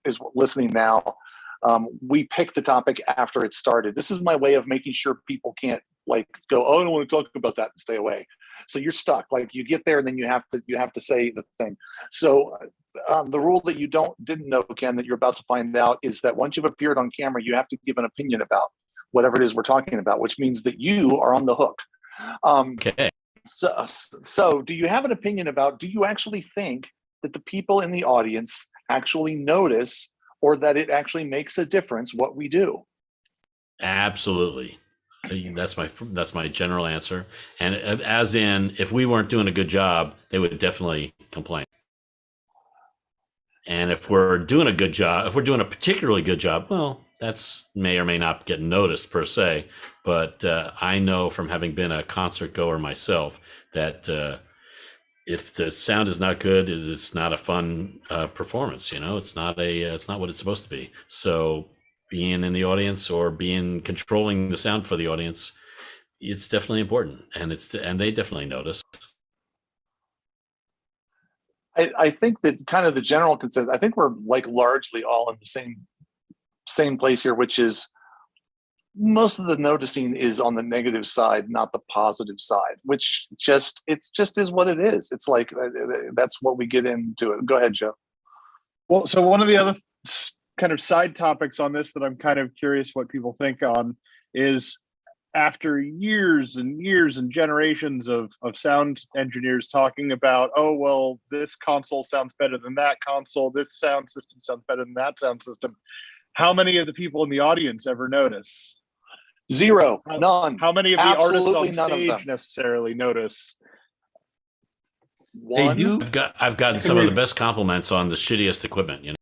is listening now, we picked the topic after it started. This is my way of making sure people can't like go, oh, I don't want to talk about that, and stay away. So you're stuck. Like you get there and then you have to say the thing. So the rule that you didn't know, Ken, that you're about to find out is that once you've appeared on camera, you have to give an opinion about whatever it is we're talking about, which means that you are on the hook. Okay. So do you have an opinion about, do you actually think that the people in the audience actually notice, or that it actually makes a difference what we do? Absolutely. That's my general answer. And as in, if we weren't doing a good job, they would definitely complain. And if we're doing a good job, if we're doing a particularly good job, well, that's may or may not get noticed per se. But I know from having been a concert goer myself that if the sound is not good, it's not a fun performance. It's not what it's supposed to be. So being in the audience or controlling the sound for the audience, it's definitely important, and they definitely notice. I think that kind of the general consensus, I think we're like largely all in the same place here, which is most of the noticing is on the negative side, not the positive side, which just is what it is. It's like, that's what we get into it. Go ahead, Joe. Well, so one of the other kind of side topics on this that I'm kind of curious what people think on is, after years and years and generations of sound engineers talking about, oh, well, this console sounds better than that console, this sound system sounds better than that sound system, how many of the people in the audience ever notice? Zero. None. How many of the Absolutely artists on stage none of them necessarily notice? One. They do. I've gotten some of the best compliments on the shittiest equipment.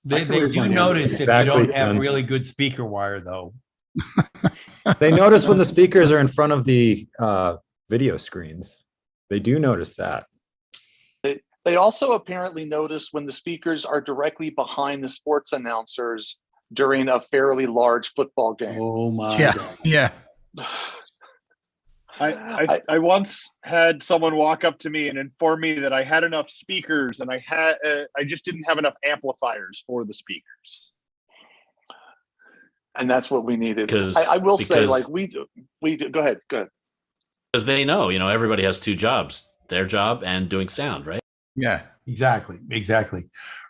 They do notice if you don't have really good speaker wire, though. They notice when the speakers are in front of the video screens. They do notice that. They also apparently notice when the speakers are directly behind the sports announcers during a fairly large football game. Oh my Yeah, God. yeah. I once had someone walk up to me and inform me that I had enough speakers and I just didn't have enough amplifiers for the speakers. And that's what we needed. 'Cause- I will say, because- like we do. Go ahead. Because they know, everybody has two jobs, their job and doing sound, right? Yeah. Exactly.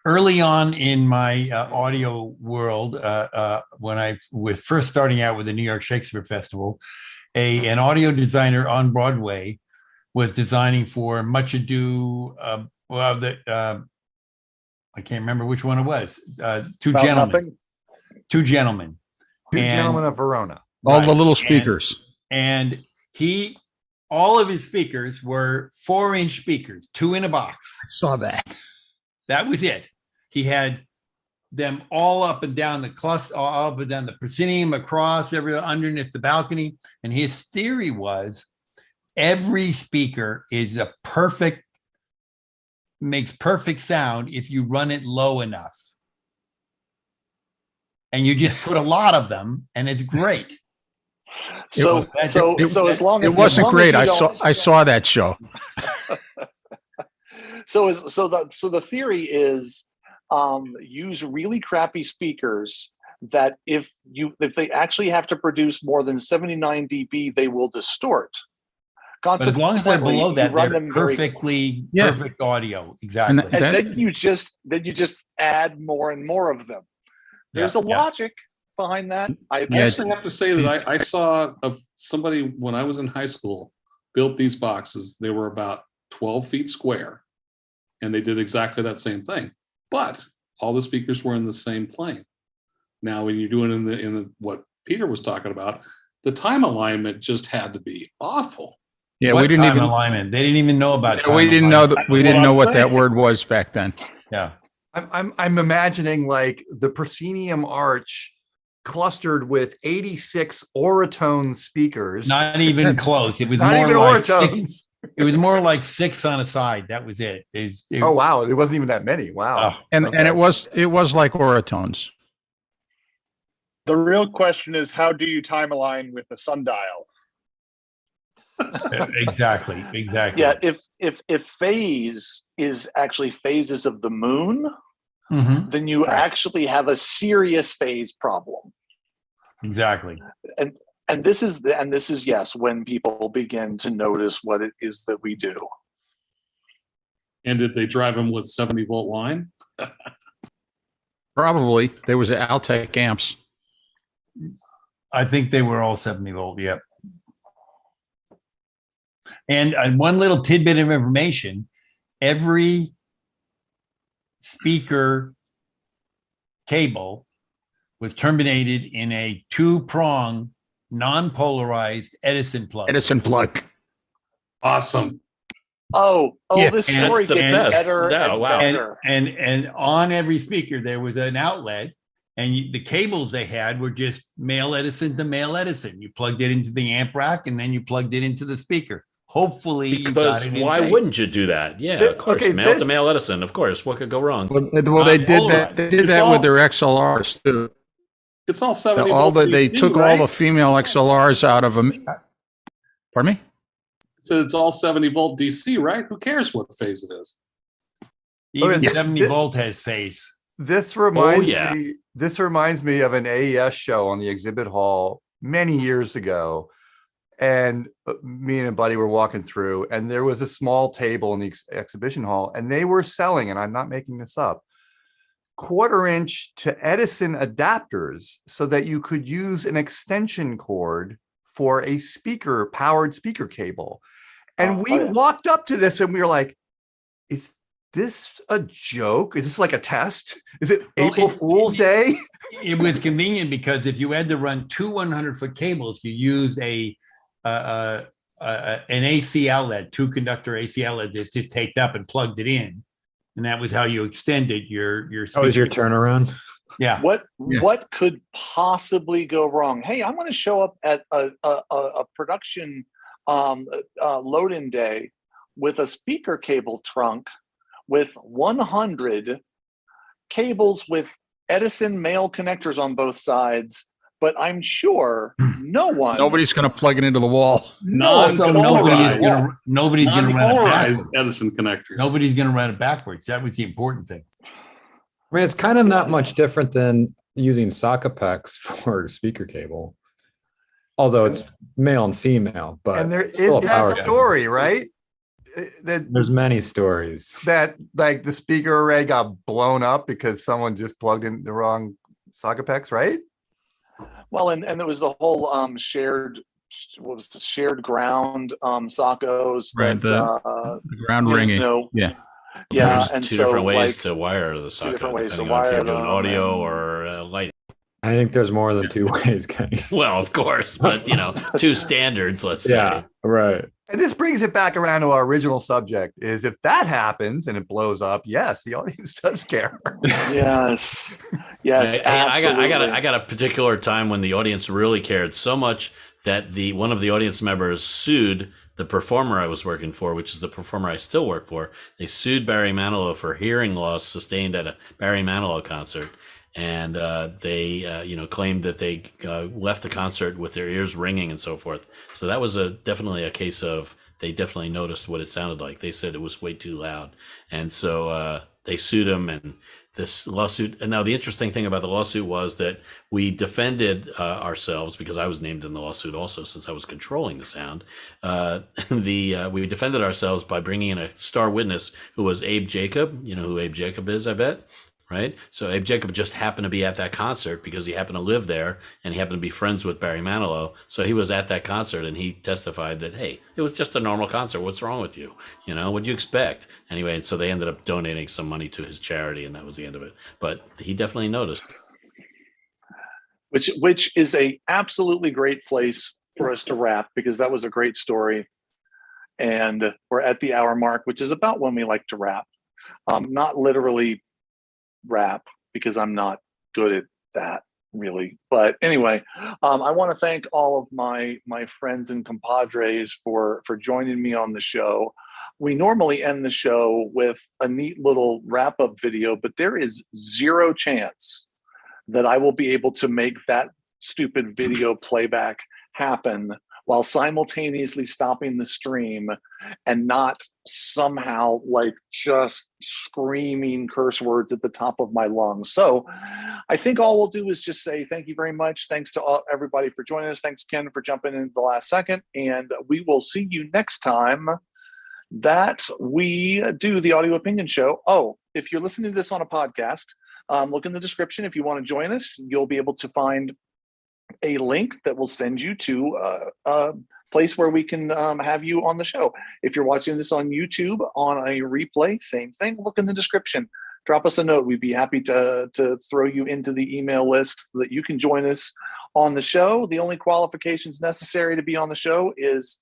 Early on in my audio world, when I was first starting out with the New York Shakespeare Festival, an audio designer on Broadway was designing for Much Ado. I can't remember which one it was. Two gentlemen. Two gentlemen of Verona. All the little speakers. And all of his speakers were 4-inch speakers, 2 in a box. I saw that. That was it. He had them all up and down the cluster, all up and down the proscenium, across underneath the balcony. And his theory was every speaker makes perfect sound if you run it low enough. And you just put a lot of them, and it's great. So as long as it wasn't great. I don't- saw that show. So the theory is use really crappy speakers that if they actually have to produce more than 79 dB, they will distort. But as long as they're below that, they're them perfect audio. Exactly. And then you just add more and more of them. There's a logic behind that. I actually have to say that I saw somebody when I was in high school built these boxes. They were about 12 feet square, and they did exactly that same thing. But all the speakers were in the same plane. Now, when you're doing in the what Peter was talking about, the time alignment just had to be awful. Yeah, What we didn't time even alignment. They didn't even know about. Yeah, time we didn't know alignment. that. We didn't know what that saying. word was back then. Yeah. I'm imagining like the proscenium arch clustered with 86 Oratone speakers. Not even close. It was Not more even like Oratones. 6, it was more like 6 on a side. That was it. Oh wow, it wasn't even that many. Wow. And it was like Oratones. The real question is, how do you time align with the sundial? Exactly. Yeah, if phase is actually phases of the moon, Mhm. then you actually have a serious phase problem. Exactly. And this is yes, when people begin to notice what it is that we do. And did they drive them with 70-volt line? Probably. There was Altec amps. I think they were all 70 volt. Yep. And one little tidbit of information: every speaker cable was terminated in a 2-prong, non-polarized Edison plug. Awesome. Oh, Yeah, this and story that's the gets best. better Yeah, and wow. better. And on every speaker there was an outlet, and the cables they had were just male Edison to male Edison. You plugged it into the amp rack, and then you plugged it into the speaker. Hopefully, you got Because it in why phase. wouldn't you do that? Yeah, of course. okay, Male to this- male Edison, of course. What could go wrong? Well, they did that. They did It's that all- with their XLRs too. It's all 70 They DC, took right? all the female XLRs out of them. Pardon me? So it's all 70-volt DC, right? Who cares what phase it is? Even Okay, 70 volt has phase. This reminds yeah. me. This reminds me of an AES show on the exhibit hall many years ago, and me and a buddy were walking through, and there was a small table in the exhibition hall, and they were selling, and I'm not making this up, 1/4-inch to Edison adapters so that you could use an extension cord for a powered speaker cable. And we walked up to this and we were like, is this a joke? Is this like a test? Is it April Fool's Day? It was convenient because if you had to run 2 100-foot cables, you use an AC outlet, 2-conductor AC outlet that's just taped up and plugged it in. And that was how you extended your That was your speaker. turnaround. Yeah. What could possibly go wrong? Hey, I'm going to show up at a production load-in day with a speaker cable trunk with 100 cables with Edison male connectors on both sides, but I'm sure Nobody's going to plug it into the wall. Nobody's going to run it backwards. Edison connectors. Nobody's going to run it backwards. That was the important thing. I mean, it's kind of not much different than using socket packs for speaker cable, although it's male and female. But and there is that story, right? There's many stories that like the speaker array got blown up because someone just plugged in the wrong socket packs, right? Well, and there was the whole shared ground sockos, right? The ground ringing, yeah. There's and two so, different ways like, to wire the socket, depending on if you're doing audio or lighting. I think there's more than two ways, Kenny. Well, of course, but two standards, let's say. Yeah, right. And this brings it back around to our original subject: is if that happens and it blows up, yes, the audience does care. Yes, Hey, absolutely. I got a particular time when the audience really cared so much that one of the audience members sued the performer I was working for, which is the performer I still work for. They sued Barry Manilow for hearing loss sustained at a Barry Manilow concert. And they claimed that they left the concert with their ears ringing and so forth. So that was definitely a case of they definitely noticed what it sounded like. They said it was way too loud. And so they sued him, and this lawsuit. And now the interesting thing about the lawsuit was that we defended ourselves, because I was named in the lawsuit also, since I was controlling the sound. We defended ourselves by bringing in a star witness who was Abe Jacob. You know who Abe Jacob is, I bet. Right. So Abe Jacob just happened to be at that concert because he happened to live there and he happened to be friends with Barry Manilow. So he was at that concert and he testified that, hey, it was just a normal concert. What's wrong with you? What'd you expect? Anyway, so they ended up donating some money to his charity, and that was the end of it. But he definitely noticed. Which is a absolutely great place for us to wrap, because that was a great story. And we're at the hour mark, which is about when we like to wrap. Not literally rap, because I'm not good at that really, but anyway, I want to thank all of my friends and compadres for joining me on the show. We normally end the show with a neat little wrap-up video, but there is zero chance that I will be able to make that stupid video playback happen while simultaneously stopping the stream and not somehow like just screaming curse words at the top of my lungs. So I think all we'll do is just say thank you very much. Thanks to everybody for joining us. Thanks, Ken, for jumping in at the last second. And we will see you next time that we do the Audio Opinion Show. Oh, if you're listening to this on a podcast, look in the description. If you want to join us, you'll be able to find a link that will send you to a place where we can have you on the show. If you're watching this on YouTube on a replay, same thing, look in the description. Drop us a note. We'd be happy to throw you into the email list so that you can join us on the show. The only qualifications necessary to be on the show is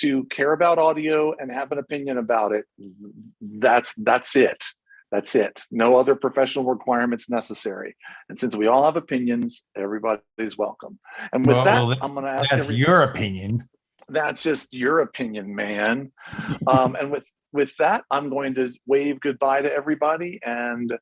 to care about audio and have an opinion about it. That's it. That's it. No other professional requirements necessary. And since we all have opinions, everybody's welcome. And with I'm going to ask your opinion. That's just your opinion, man. And with that, I'm going to wave goodbye to everybody and